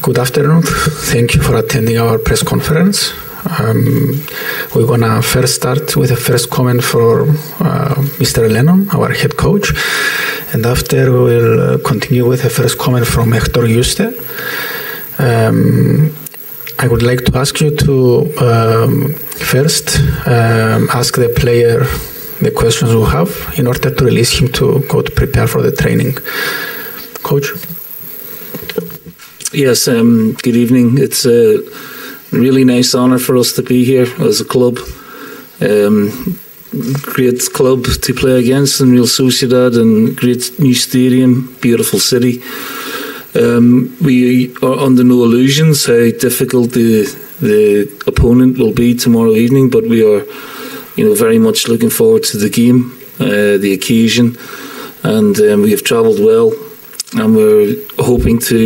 Good afternoon. Thank you for attending our press conference. We're gonna first start with a first comment for Mr. Lennon, our head coach, and after we'll continue with a first comment from Hector Yuste. I would like to ask you to first ask the player the questions we have in order to release him to go to prepare for the training. Coach? Yes, good evening. It's a really nice honour for us to be here as a club. Great club to play against in Real Sociedad, and great new stadium, beautiful city. We are under no illusions how difficult the opponent will be tomorrow evening, but we are, very much looking forward to the game, the occasion, and we have travelled well, and we're hoping to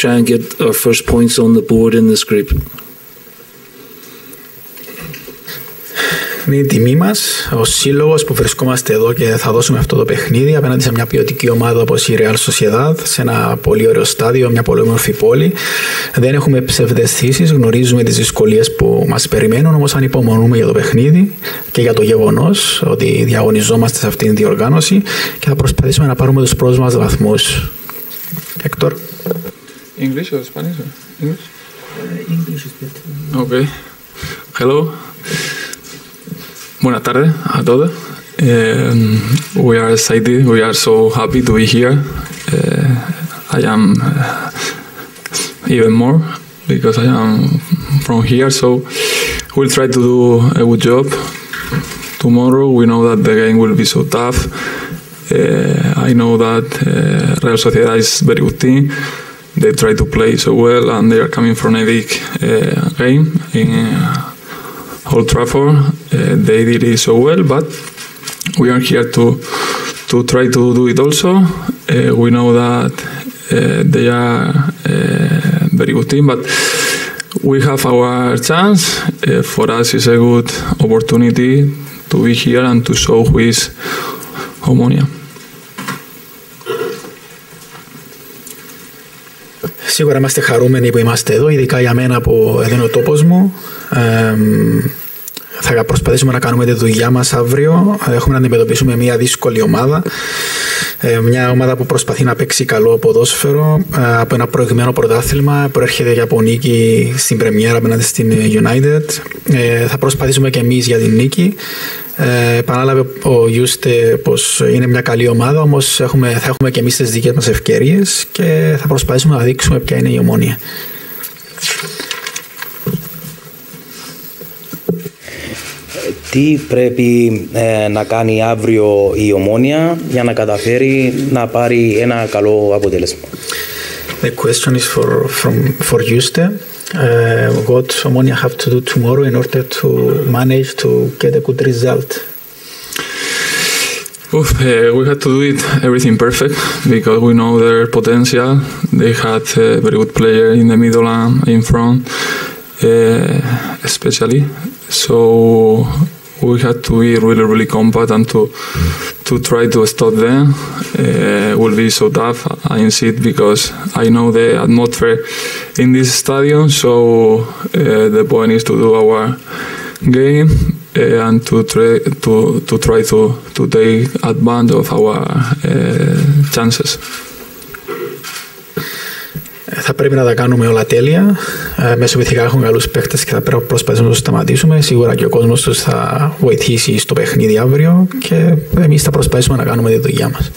try and get our first points on the board in this group. Είναι η τιμή μας ως σύλλογος που βρισκόμαστε εδώ και θα δώσουμε αυτό το παιχνίδι απέναντι σε μια ποιοτική ομάδα όπως η Real Sociedad, σε ένα πολύ ωραίο στάδιο, μια πολύ όμορφη πόλη. Δεν έχουμε ψευδαισθήσεις, γνωρίζουμε τις δυσκολίες που μας περιμένουν, όμως ανυπομονούμε για το παιχνίδι και για το γεγονός ότι διαγωνιζόμαστε σε αυτήν την διοργάνωση και θα προσπαθήσουμε να πάρουμε τους πρώτους μας βαθμούς. Héctor. English or Spanish? English? English is better. Okay. Hello. Buenas tardes a todos. We are excited. We are so happy to be here. I am even more because I am from here. So we'll try to do a good job tomorrow. We know that the game will be so tough. I know that Real Sociedad is a very good team. They try to play so well, and they are coming from a big game in Old Trafford. They did it so well, but we are here to try to do it also. We know that they are a very good team, but we have our chance. For us, it's a good opportunity to be here and to show who is OMONOIA. Σίγουρα είμαστε χαρούμενοι που είμαστε εδώ, ειδικά για μένα που εδώ είναι ο τόπος μου. Θα προσπαθήσουμε να κάνουμε τη δουλειά μας αύριο. Έχουμε να αντιμετωπίσουμε μια δύσκολη ομάδα. Μια ομάδα που προσπαθεί να παίξει καλό ποδόσφαιρο από ένα προηγμένο πρωτάθλημα. Προέρχεται και από νίκη στην πρεμιέρα απέναντι στην United. Θα προσπαθήσουμε και εμείς για την νίκη. Επανάλαβε ο Γιούστε πως είναι μια καλή ομάδα, όμως θα έχουμε και εμείς τις δικές μας ευκαιρίες και θα προσπαθήσουμε να δείξουμε ποια είναι η Ομόνοια. Τι πρέπει να κάνει αύριο η Ομόνοια για να καταφέρει να πάρει ένα καλό αποτέλεσμα? The question is for Juste. What Omonia have to do tomorrow in order to manage to get a good result? We had to do it everything perfect because we know their potential. They had a very good player in the middle and in front, especially. So we had to be really compact and to try to stop them. Will be so tough. I insist because I know the atmosphere in this stadium. So the point is to do our game and to try to take advantage of our chances. Θα πρέπει να τα κάνουμε όλα τέλεια. Μεσοβιθικά έχουν καλούς παίχτες και θα πρέπει να προσπαθήσουμε να τους σταματήσουμε. Σίγουρα και ο κόσμος τους θα βοηθήσει στο παιχνίδι αύριο και εμείς θα προσπαθήσουμε να κάνουμε τη δουλειά μας.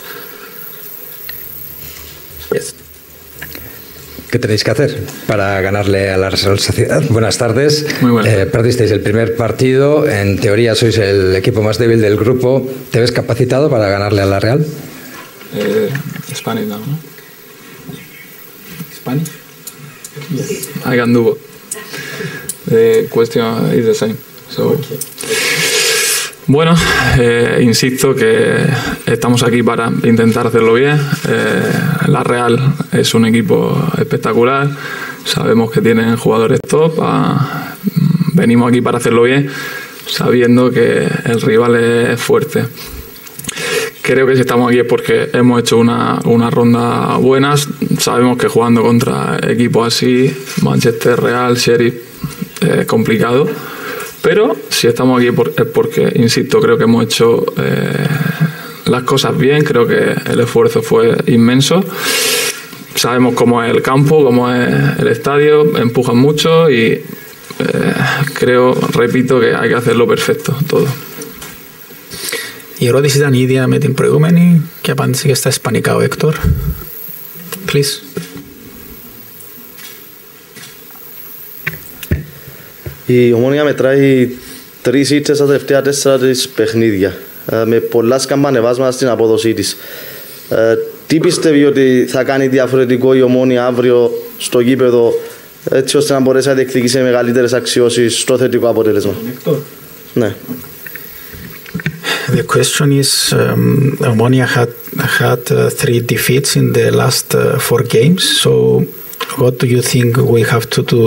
Yes. ¿Qué tenéis que hacer para ganarle a la Real Sociedad? Buenas tardes. Muy buenas. Perdisteis el primer partido. En teoría sois el equipo más débil del grupo. ¿Te ves capacitado para ganarle a la Real? Spanish now, no? Spanish? Yes. I can do both. The question is the same. So. Okay. Bueno, insisto que estamos aquí para intentar hacerlo bien. La Real es un equipo espectacular. Sabemos que tienen jugadores top. Venimos aquí para hacerlo bien, sabiendo que el rival es fuerte. creo que si estamos aquí es porque hemos hecho una ronda buena. Sabemos que jugando contra equipos así, Manchester, Real, Sheriff, es complicado. Pero si estamos aquí es porque, insisto, creo que hemos hecho las cosas bien. Creo que el esfuerzo fue inmenso. Sabemos cómo es el campo, cómo es el estadio, empujan mucho y creo, repito, que hay que hacerlo perfecto todo. Η ερώτηση ήταν η ίδια με την προηγούμενη και απάντησε και στα ισπανικά ο Έκτορ. Please. Η Ομόνοια μετράει 3 ήττες στα τελευταία 4 της παιχνίδια, με πολλά σκαμπανεβάσματα στην απόδοσή της. Τι πιστεύει ότι θα κάνει διαφορετικό η Ομόνοια αύριο στο γήπεδο, έτσι ώστε να μπορέσει να διεκδικήσει μεγαλύτερες αξιώσεις στο θετικό αποτέλεσμα? Ναι. The question is, Omonia had 3 defeats in the last 4 games. So, what do you think we have to do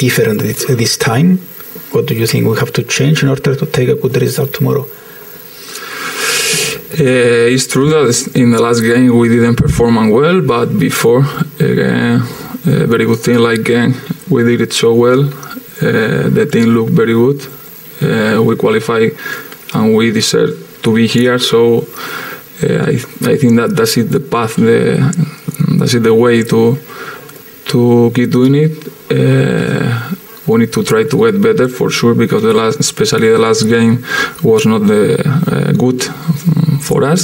different this time? What do you think we have to change in order to take a good result tomorrow? It's true that in the last game we didn't perform well, but before, again, a very good thing like game, we did it so well. The team looked very good. We qualified and we deserve to be here. So I think that's it, the path, that's it, the way to keep doing it. We need to try to get better for sure, because especially the last game was not good for us.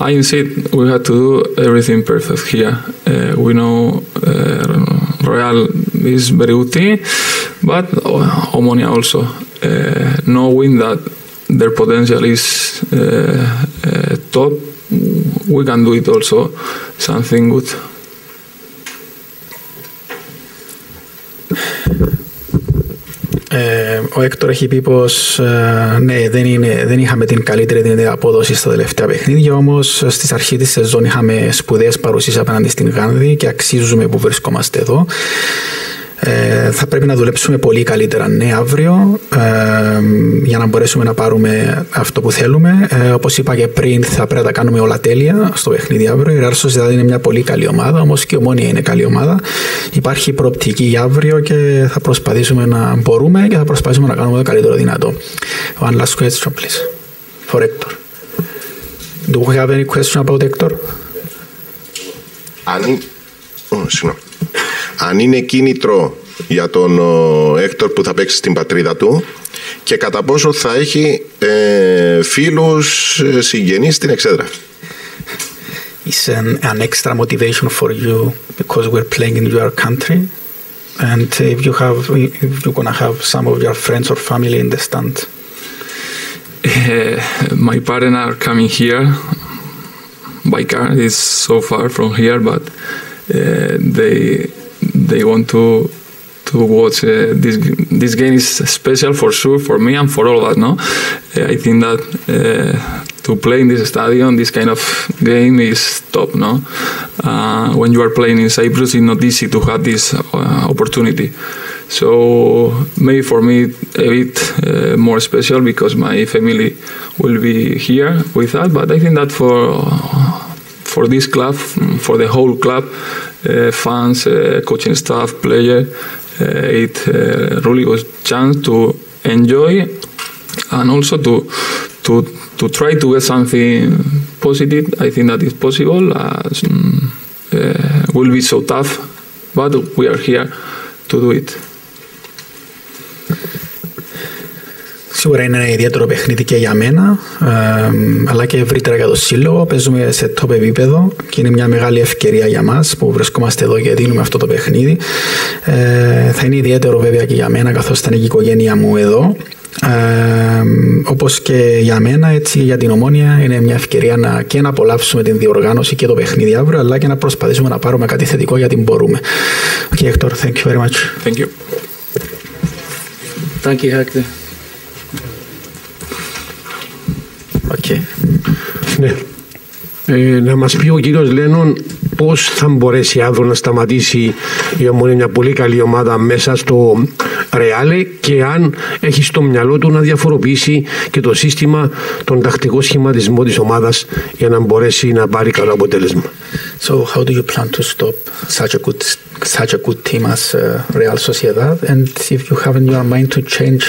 I insist we had to do everything perfect here. We know Real is very good team, but Omonia also, knowing that their potential is top, we can do it also something good. Ο Έκτορ έχει πει πως ναι, δεν είχαμε την καλύτερη δυνατή απόδοση στα τελευταία παιχνίδια, όμως στις αρχές της σεζόν είχαμε σπουδαίες παρουσίες απέναντι στην Γάνδη και αξίζουμε που βρισκόμαστε εδώ. Θα πρέπει να δουλέψουμε πολύ καλύτερα αύριο για να μπορέσουμε να πάρουμε αυτό που θέλουμε. Όπως είπα και πριν, θα πρέπει να τα κάνουμε όλα τέλεια στο παιχνίδι αύριο. Η Sociedad είναι μια πολύ καλή ομάδα, όμως και η Ομόνοια είναι καλή ομάδα. Υπάρχει προοπτική για αύριο και θα προσπαθήσουμε να μπορούμε και θα προσπαθήσουμε να κάνουμε το καλύτερο δυνατό. One last question, please, for Hector. Do we have any question about Hector? Αν είναι κίνητρο για τον Έκτορ που θα παίξει στην πατρίδα του και κατά πόσο θα έχει φίλους, συγγενείς στην εξέδρα. It's an extra motivation for you because we're playing in your country, and if you're gonna have some of your friends or family in the stand. My parents are coming here by car. It's so far from here, but they want to watch this game. Is special for sure for me and for all of us. No, I think that to play in this stadium, this kind of game is top. No, when you are playing in Cyprus, it's not easy to have this opportunity. So maybe for me a bit more special because my family will be here with us. But I think that for this club, for the whole club, fans, coaching staff, player, it's a really good chance to enjoy and also to try to get something positive. I think that is possible. Will be so tough, but we are here to do it. Σίγουρα είναι ένα ιδιαίτερο παιχνίδι και για μένα, αλλά και ευρύτερα για το σύλλογο. Παίζουμε σε top επίπεδο και είναι μια μεγάλη ευκαιρία για μας που βρισκόμαστε εδώ και δίνουμε αυτό το παιχνίδι. Θα είναι ιδιαίτερο βέβαια και για μένα, καθώς θα είναι και η οικογένεια μου εδώ. Όπως και για μένα, έτσι και για την Ομόνοια, είναι μια ευκαιρία και να απολαύσουμε την διοργάνωση και το παιχνίδι αύριο, αλλά και να προσπαθήσουμε να πάρουμε κάτι θετικό γιατί μπορούμε. Okay, Hector, thank you very much. Thank you. Thank you, Hector. Okay. Ναι. Να μας πει ο κύριος Λένον πώς θα μπορέσει αύριο να σταματήσει η Ομόνοια, μια πολύ καλή ομάδα, μέσα στο Ρεάλε, και αν έχει στο μυαλό του να διαφοροποιήσει και το σύστημα, τον τακτικό σχηματισμό της ομάδας, για να μπορέσει να πάρει καλό αποτέλεσμα. So how do you plan to stop such a good team as Real Sociedad, and if you have in your mind to change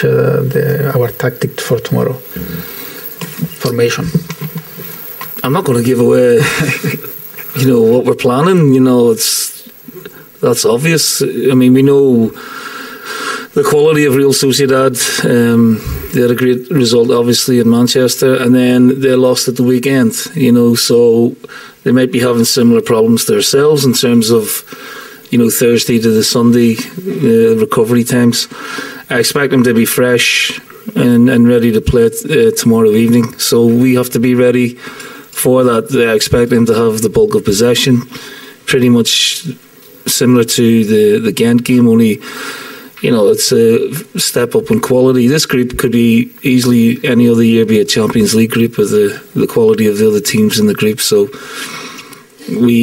our tactic for tomorrow? Formation. I'm not going to give away, what we're planning. That's obvious. I mean, we know the quality of Real Sociedad. They had a great result, obviously, in Manchester, and then they lost at the weekend. So they might be having similar problems to ourselves in terms of, Thursday to the Sunday recovery times. I expect them to be fresh and ready to play tomorrow evening. So we have to be ready for that. I expect them to have the bulk of possession, pretty much similar to the Ghent game, only, it's a step up in quality. This group could be easily any other year be a Champions League group with the quality of the other teams in the group. So we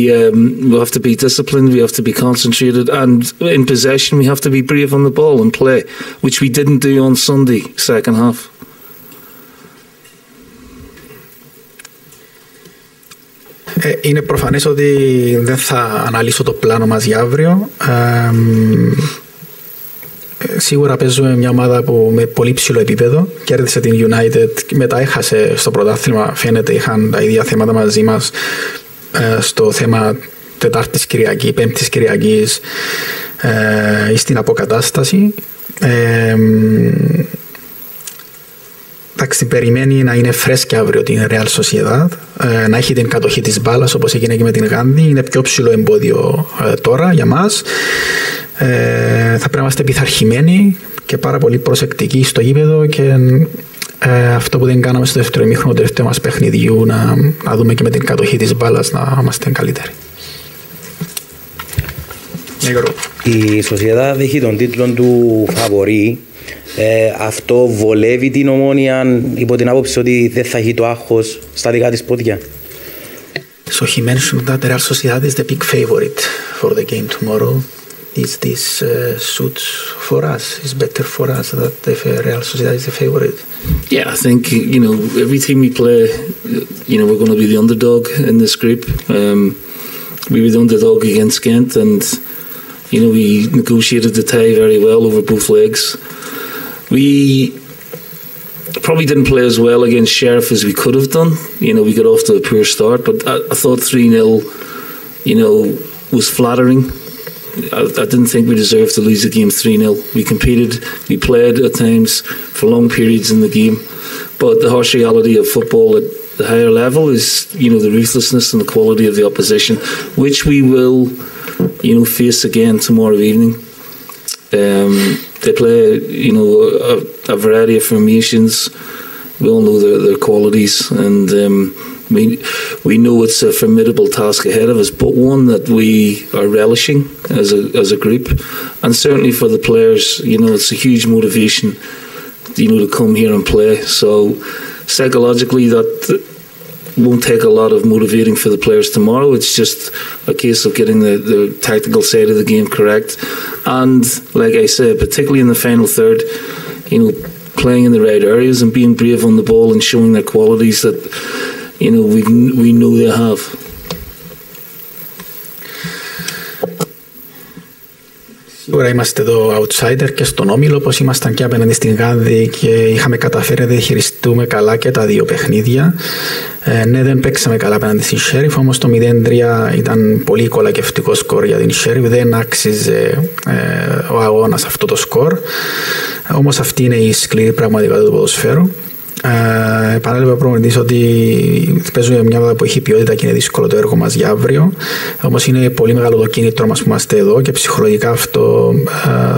have to be disciplined, we have to be concentrated, and in possession we have to be brave on the ball and play, which we didn't do on Sunday, second half. Είναι προφανές ότι δεν θα αναλύσω το πλάνο μας για αύριο. Σίγουρα παίζουμε μια ομάδα που με πολύ ψηλό επίπεδο. Κέρδισε την United, μετά έχασε στο πρωτάθλημα. Φαίνεται είχαν τα ίδια θέματα μαζί μας στο θέμα Τετάρτης Κυριακή, Πέμπτης Κυριακής ή στην αποκατάσταση. Εντάξει, περιμένει να είναι φρέσκια αύριο την Real Sociedad, να έχει την κατοχή της μπάλας όπως έγινε και με την Γάνδη. Είναι πιο ψηλό εμπόδιο τώρα για μας. Θα πρέπει να είμαστε πειθαρχημένοι και πάρα πολύ προσεκτικοί στο γήπεδο, και αυτό που δεν κάναμε στο δεύτερο ημίχρονο του τελευταίου μας παιχνιδιού, να δούμε και με την κατοχή της μπάλας να είμαστε καλύτεροι. Η Sociedad έχει τον τίτλο του φαβορί. Αυτό βολεύει την Ομόνοια υπό την άποψη ότι δεν θα έχει το άγχος στα δικά της πόδια? So he mentioned that the Real Sociedad is the big favorite for the game tomorrow. Is this suits for us? Is better for us that the Real Sociedad is the favorite? Yeah, I think every team we play, we're going to be the underdog in this group. We were the underdog against Ghent, and we negotiated the tie very well over both legs. We probably didn't play as well against Sheriff as we could have done. We got off to a poor start, but I thought 3-0, was flattering. I didn't think we deserved to lose the game 3-0. We competed, we played at times for long periods in the game, but the harsh reality of football at the higher level is, the ruthlessness and the quality of the opposition, which we will, face again tomorrow evening. They play, a variety of formations. We all know their qualities, and we know it's a formidable task ahead of us, but one that we are relishing as a group, and certainly for the players, it's a huge motivation, to come here and play. So psychologically, that won't take a lot of motivating for the players tomorrow. It's just a case of getting the tactical side of the game correct, and like I said, particularly in the final third, playing in the right areas and being brave on the ball and showing their qualities that we know they have. Σίγουρα είμαστε εδώ outsider και στον όμιλο, όπως ήμασταν και απέναντι στην Γάνδη, και είχαμε καταφέρει να διαχειριστούμε καλά και τα δύο παιχνίδια. Ναι, δεν παίξαμε καλά απέναντι στην Sheriff, όμως το 0-3 ήταν πολύ κολακευτικό σκορ για την Sheriff. Δεν άξιζε ο αγώνας αυτό το σκορ. Όμως αυτή είναι η σκληρή πραγματικότητα του ποδοσφαίρου. Επανέλαβε ο προπονητής ότι παίζουμε μια ομάδα που έχει ποιότητα και είναι δύσκολο το έργο μας για αύριο. Όμως είναι πολύ μεγάλο το κίνητρο μας που είμαστε εδώ, και ψυχολογικά αυτό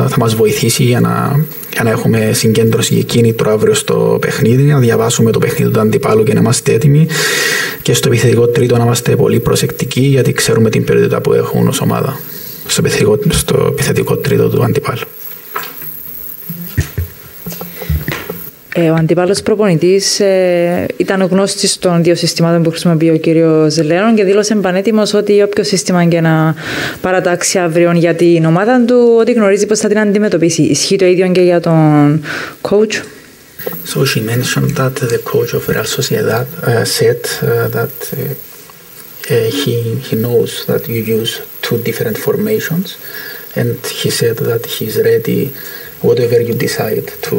θα μας βοηθήσει για να έχουμε συγκέντρωση και κίνητρο αύριο στο παιχνίδι, να διαβάσουμε το παιχνίδι του αντιπάλου και να είμαστε έτοιμοι, και στο επιθετικό τρίτο να είμαστε πολύ προσεκτικοί, γιατί ξέρουμε την ποιότητα που έχουν ως ομάδα στο επιθετικό τρίτο του αντιπάλου. Ο αντίπαλος προπονητής ήταν γνώστης των δύο συστημάτων που χρησιμοποιεί ο κύριος Λέων και δήλωσε πανέτοιμος ότι όποιο σύστημα και να παρατάξει αύριο για την ομάδα του, ότι γνωρίζει πώς θα την αντιμετωπίσει. Ισχύει το ίδιο και για τον coach? So she mentioned that the coach of Real Sociedad said that he knows that you use two different formations, and he said that he's ready whatever you decide to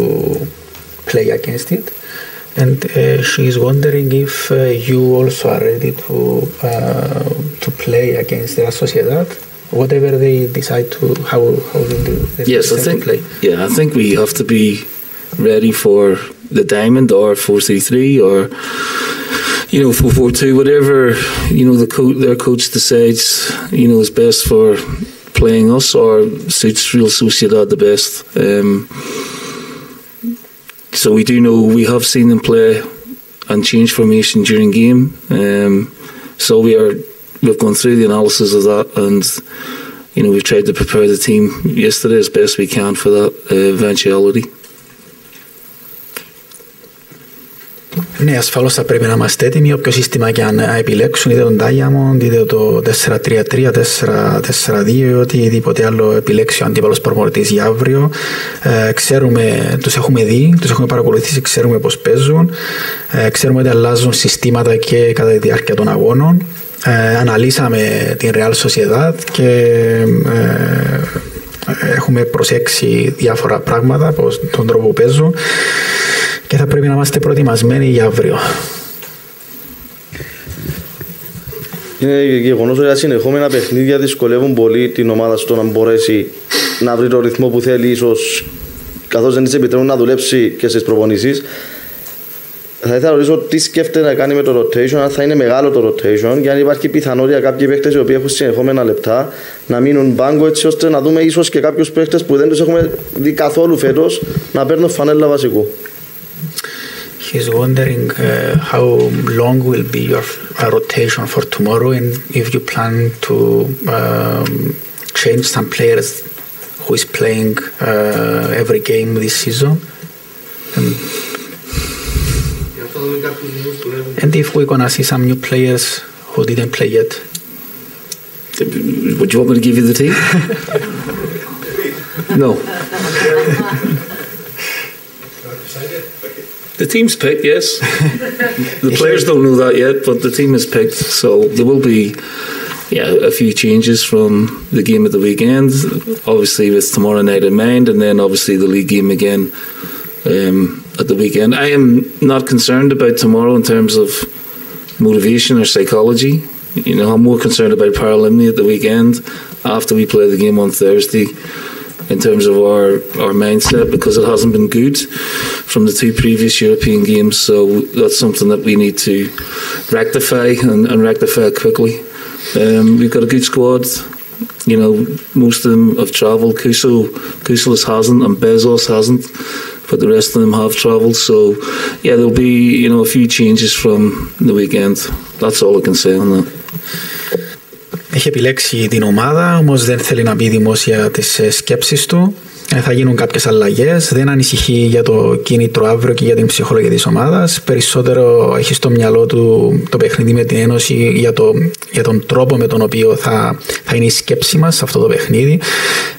play against it. And she is wondering if you also are ready to play against Real Sociedad, whatever they decide to how they decide to play. Yeah, I think we have to be ready for the diamond or 4-3-3 or 4-4-2, whatever their coach decides is best for playing us or suits Real Sociedad the best. So we do know, we have seen them play and change formation during game. So we've gone through the analysis of that, and we've tried to prepare the team yesterday as best we can for that eventuality. Ναι, ασφαλώς θα πρέπει να είμαστε έτοιμοι όποιο σύστημα και αν επιλέξουν, είτε τον Diamond, είτε το 4-3-3, 4-4-2, οτιδήποτε άλλο επιλέξει ο αντίπαλος προπονητής για αύριο. Ξέρουμε, τους έχουμε δει, τους έχουμε παρακολουθήσει, ξέρουμε πώς παίζουν, ξέρουμε ότι αλλάζουν συστήματα και κατά τη διάρκεια των αγώνων. Αναλύσαμε την Real Sociedad και έχουμε προσέξει διάφορα πράγματα, τον τρόπο που παίζουν, και θα πρέπει να είμαστε προετοιμασμένοι για αύριο. Είναι γεγονός ότι τα συνεχόμενα παιχνίδια δυσκολεύουν πολύ την ομάδα στο να μπορέσει να βρει το ρυθμό που θέλει, ίσως καθώς δεν της επιτρέπουν να δουλέψει και στις προπονήσεις. Θα ήθελα να ρωτήσω τι σκέφτεται να κάνει με το rotation, αν θα είναι μεγάλο το rotation και αν υπάρχει πιθανότητα κάποιοι παίκτες οι οποίοι έχουν συνεχόμενα λεπτά να μείνουν μπάγκο, έτσι ώστε να δούμε ίσως και κάποιους παίκτες που δεν τους έχουμε δει καθόλου φέτος να παίρνουν φανέλα βασικού. He's wondering how long will be your rotation for tomorrow, and if you plan to change some players who is playing every game this season. And if we're gonna see some new players who didn't play yet. Would you want me to give you the team? No. The team's picked, yes. The players don't know that yet, but the team is picked. So there will be a few changes from the game at the weekend. Obviously with tomorrow night in mind, and then obviously the league game again at the weekend. I am not concerned about tomorrow in terms of motivation or psychology. I'm more concerned about Paralymni at the weekend after we play the game on Thursday, in terms of our mindset, because it hasn't been good from the two previous European games. So that's something that we need to rectify and rectify quickly. We've got a good squad. Most of them have travelled. Kuselis hasn't, and Bezos hasn't, but the rest of them have travelled. So there'll be a few changes from the weekend. That's all I can say on that. Έχει επιλέξει την ομάδα, όμως δεν θέλει να πει δημόσια τις σκέψεις του. Θα γίνουν κάποιες αλλαγές. Δεν ανησυχεί για το κίνητρο αύριο και για την ψυχολογία της ομάδας. Περισσότερο έχει στο μυαλό του το παιχνίδι με την Ένωση για τον τρόπο με τον οποίο θα είναι η σκέψη μας σε αυτό το παιχνίδι.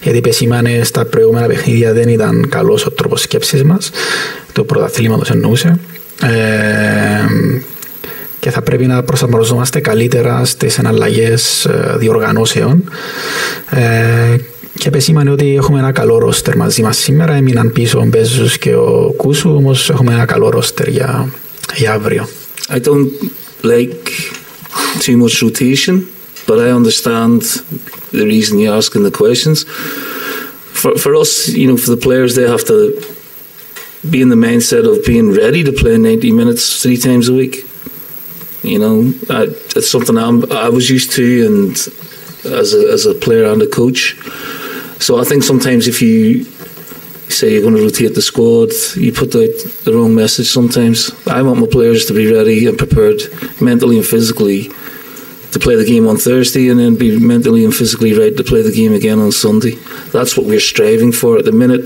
Γιατί επεσήμανε στα προηγούμενα παιχνίδια δεν ήταν καλός ο τρόπος σκέψης μας. Το πρωταθλήματος εννοούσε. Και θα πρέπει να προσαρμοζόμαστε καλύτερα στις εναλλαγές διοργανώσεων. Και επεσήμανε ότι έχουμε ένα καλό ρόστερ μαζί μας σήμερα. Έμειναν πίσω ο Μπέζους και ο Κούσου, όμως έχουμε ένα καλό ρόστερ για αύριο. I don't like too much rotation, but I understand the reason you're asking the questions. For us, for the players, they have to be in the mindset of being ready to play 90 minutes 3 times a week. It's something I was used to, and as a player and a coach. So I think sometimes if you say you're going to rotate the squad, you put out the wrong message sometimes. I want my players to be ready and prepared mentally and physically to play the game on Thursday, and then be mentally and physically ready to play the game again on Sunday. That's what we're striving for at the minute.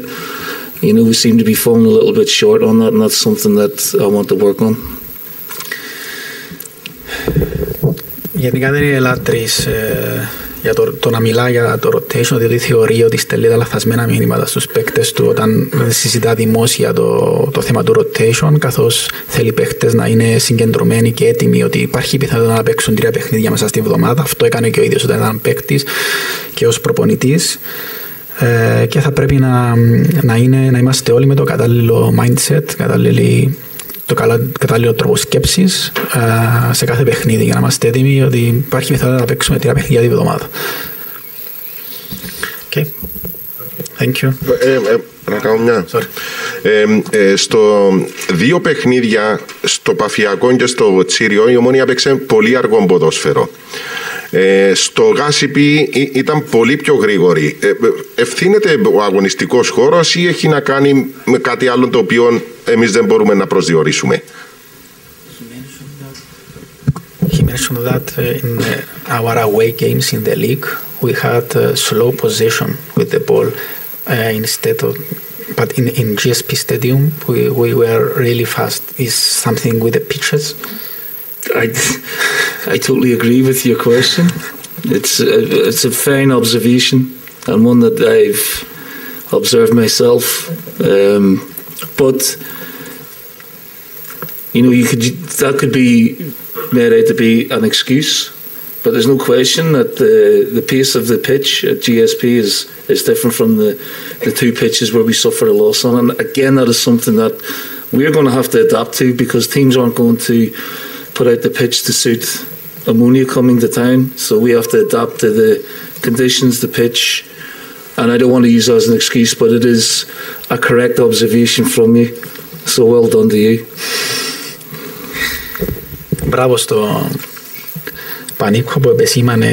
You know, we seem to be falling a little bit short on that, and that's something that I want to work on. Γενικά δεν είναι λάτρης για το να μιλά για το rotation, διότι θεωρεί ότι στέλνει τα λαθασμένα μηνύματα στους παίκτες του όταν συζητά δημόσια το θέμα του rotation, καθώς θέλει παίκτες να είναι συγκεντρωμένοι και έτοιμοι ότι υπάρχει πιθανότητα να παίξουν 3 παιχνίδια μέσα στη βδομάδα. Αυτό έκανε και ο ίδιος όταν ήταν παίκτης και ως προπονητής. Και θα πρέπει να είμαστε όλοι με το κατάλληλο mindset, το κατάλληλο τρόπο σκέψης σε κάθε παιχνίδι για να είμαστε έτοιμοι ότι υπάρχει πιθανότητα να παίξουμε 3 παιχνίδια τη βδομάδα. Okay. Thank you. Να κάνω μια. Στο 2 παιχνίδια, στο Παφιακό και στο Τσίριο, η Ομόνοια παίξε πολύ αργό ποδόσφαιρο. Στο Γάσιπι ήταν πολύ πιο γρήγορη. Ευθύνεται ο αγωνιστικός χώρος ή έχει να κάνει με κάτι άλλο το οποίο εμείς δεν μπορούμε να προσδιορίσουμε? He mentioned that in our away games in the league we had slow possession with the ball instead of, but in GSP Stadium we were really fast. Is something with the pitches? I totally agree with your question. It's a fine observation and one that I've observed myself. But you know, that could be made out to be an excuse. But there's no question that the pace of the pitch at GSP is different from the 2 pitches where we suffered a loss on. And again, that is something that we're going to have to adapt to, because teams aren't going to put out the pitch to suit OMONOIA coming to town. So we have to adapt to the conditions, the pitch. And I don't want to use that as an excuse, but it is a correct observation from you. So well done to you. Μπράβο στο Πανίκο που επεσήμανε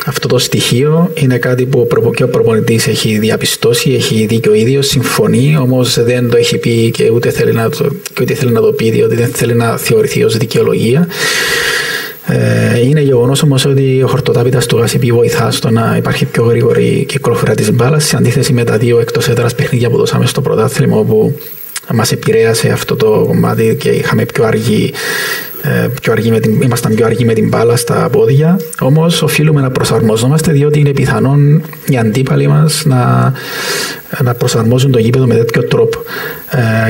αυτό το στοιχείο. Είναι κάτι που και ο προπονητής έχει διαπιστώσει, έχει δει και ο ίδιος, συμφωνεί, όμως δεν το έχει πει και ούτε θέλει να το πει, διότι δεν θέλει να θεωρηθεί ως δικαιολογία. Είναι γεγονός όμως ότι ο χορτοτάπητας του Γασιπί βοηθά στο να υπάρχει πιο γρήγορη κυκλοφορία της μπάλας, σε αντίθεση με τα 2 εκτός έδρας παιχνίδια που δώσαμε στο πρωτάθλημα, όπου μας επηρέασε αυτό το κομμάτι και είχαμε ήμασταν πιο αργοί με την μπάλα στα πόδια. Όμως οφείλουμε να προσαρμοζόμαστε, διότι είναι πιθανόν οι αντίπαλοι μας να προσαρμόζουν το γήπεδο με τέτοιο τρόπο.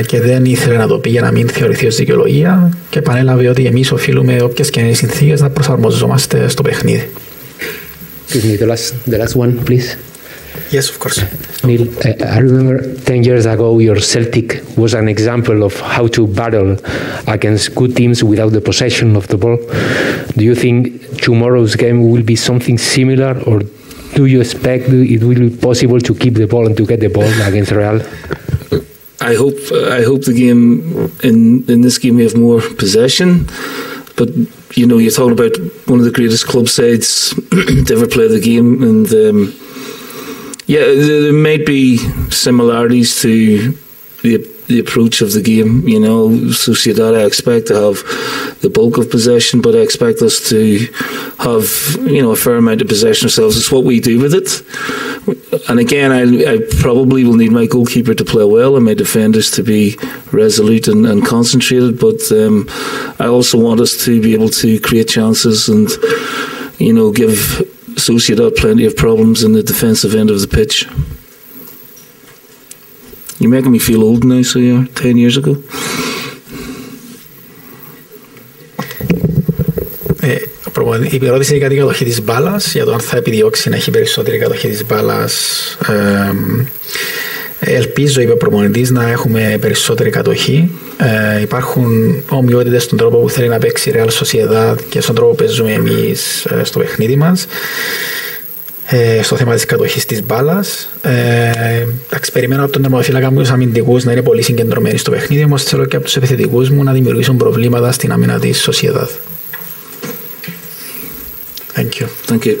Και δεν ήθελε να το πει για να μην θεωρηθεί ως δικαιολογία και επανέλαβε ότι εμείς οφείλουμε, όποιες και είναι οι συνθήκες, να προσαρμοζόμαστε στο παιχνίδι. The last one, please. Yes, of course. Neil, I remember 10 years ago your Celtic was an example of how to battle against good teams without the possession of the ball. Do you think tomorrow's game will be something similar, or do you expect it will be possible to keep the ball and to get the ball against Real? I hope the game in this game we have more possession, but you know, you're talking about one of the greatest club sides to ever play the game, and yeah, there might be similarities to the approach of the game. You know, Sociedad, I expect to have the bulk of possession, but I expect us to have, you know, a fair amount of possession ourselves. It's what we do with it. And again, I probably will need my goalkeeper to play well and my defenders to be resolute and concentrated. But I also want us to be able to create chances and, you know, give Sociedad plenty of problems in the defensive end of the pitch. You're making me feel old now, so you are 10 years ago. Η ερώτηση είναι για την κατοχή της μπάλας, για το αν θα επιδιώξει να έχει περισσότερη κατοχή της μπάλας. Ελπίζω, είπε ο προπονητής, να έχουμε περισσότερη κατοχή. Υπάρχουν ομοιότητες στον τρόπο που θέλει να παίξει η Real Sociedad και στον τρόπο που παίζουμε εμείς στο παιχνίδι μας. Στο θέμα της κατοχής της μπάλας. Περιμένω από τον τερματοφύλακα μου τους αμυντικούς να είναι πολύ συγκεντρωμένοι στο παιχνίδι, όμως θέλω και από τους επιθετικούς μου να δημιουργήσουν προβλήματα στην άμυνα της Sociedad. Thank you. Thank you.